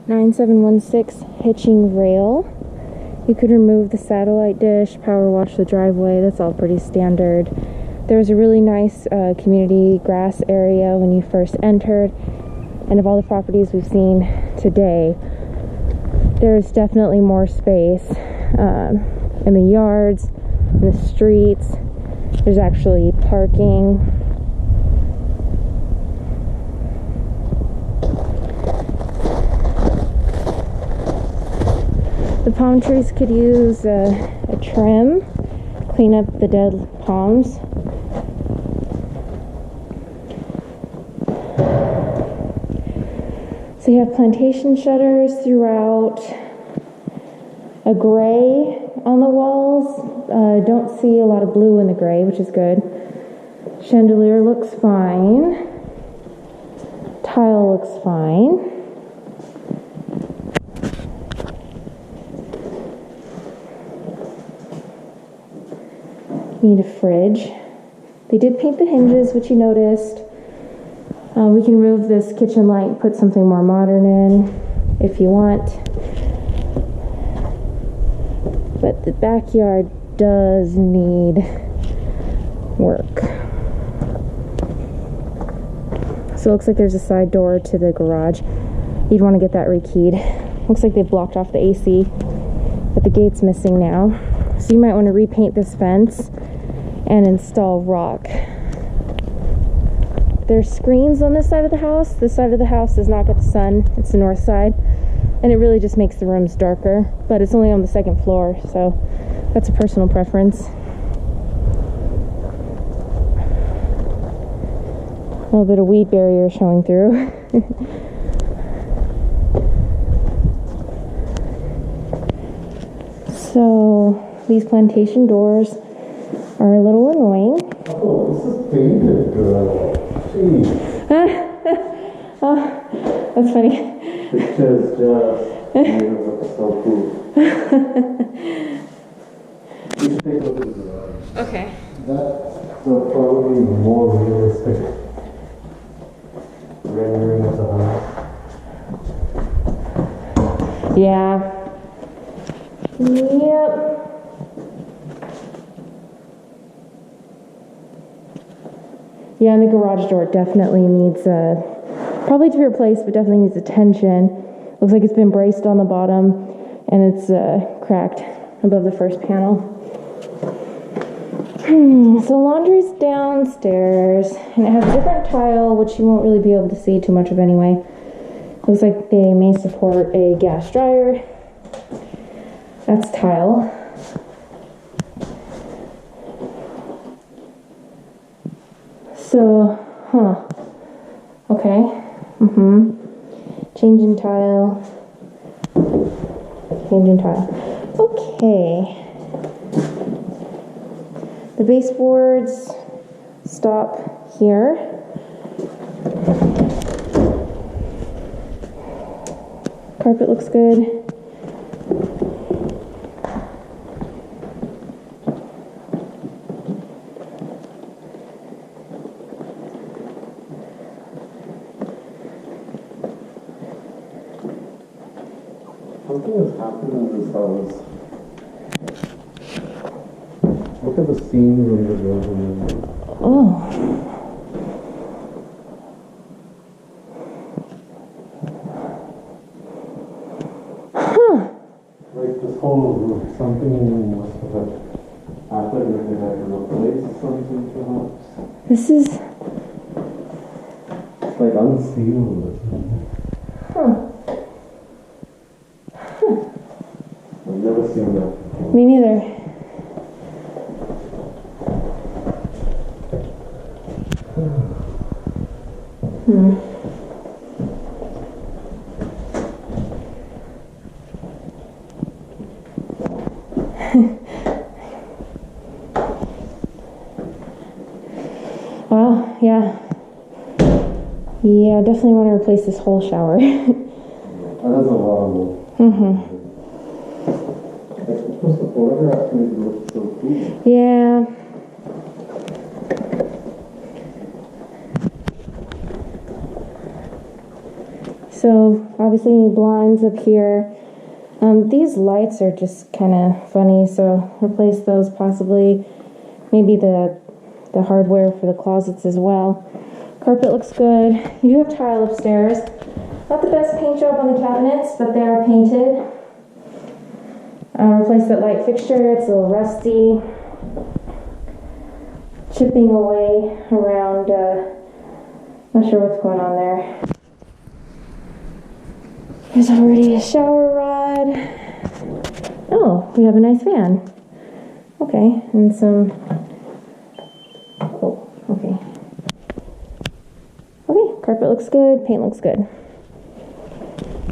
9716 Hitching Rail. You could remove the satellite dish, power wash the driveway. That's all pretty standard. There's a really nice community grass area when you first entered. And of all the properties we've seen today, there's definitely more space in the yards, in the streets. There's actually parking. The palm trees could use a trim, clean up the dead palms. So you have plantation shutters throughout, a gray on the walls. Don't see a lot of blue in the gray, which is good. Chandelier looks fine. Tile looks fine. Need a fridge. They did paint the hinges, which you noticed. We can remove this kitchen light and put something more modern in if you want. But the backyard does need work. So it looks like there's a side door to the garage. You'd want to get that rekeyed. Looks like they've blocked off the AC, but the gate's missing now. So you might want to repaint this fence and install rock. There's screens on this side of the house. This side of the house does not get the sun. It's the north side. And it really just makes the rooms darker. But it's only on the second floor, so that's a personal preference. A little bit of weed barrier showing through. So these plantation doors are a little annoying. Oh, this is painted. Oh, that's funny. Pictures just made it look so cool. You should take a look at the garage. Okay. That's probably more realistic rendering of the house. Yeah. Yep. Yeah, and the garage door definitely needs probably to be replaced, but definitely needs attention. Looks like it's been braced on the bottom, and it's cracked above the first panel. So laundry's downstairs, and it has a different tile, which you won't really be able to see too much of anyway. Looks like they may support a gas dryer. That's tile. So, okay. Changing tile. Changing tile. Okay. The baseboards stop here. Carpet looks good. Something has happened in this house. Look at the seams on the door. Oh. Like this whole roof, something must have happened if they had to replace something perhaps. This is... It's like unsealed or something. I've never seen that before. Me neither. Well, yeah. Yeah, definitely want to replace this whole shower. That is a lot of wood. Plus the photograph made it look so cool. Yeah. So obviously need blinds up here. These lights are just kind of funny, so replace those possibly. Maybe the hardware for the closets as well. Carpet looks good. You do have tile upstairs. Not the best paint job on the cabinets, but they are painted. Replace that light fixture. It's a little rusty. Chipping away around, not sure what's going on there. There's already a shower rod. Oh, we have a nice fan. Okay, and some, oh, okay. Okay, carpet looks good, paint looks good.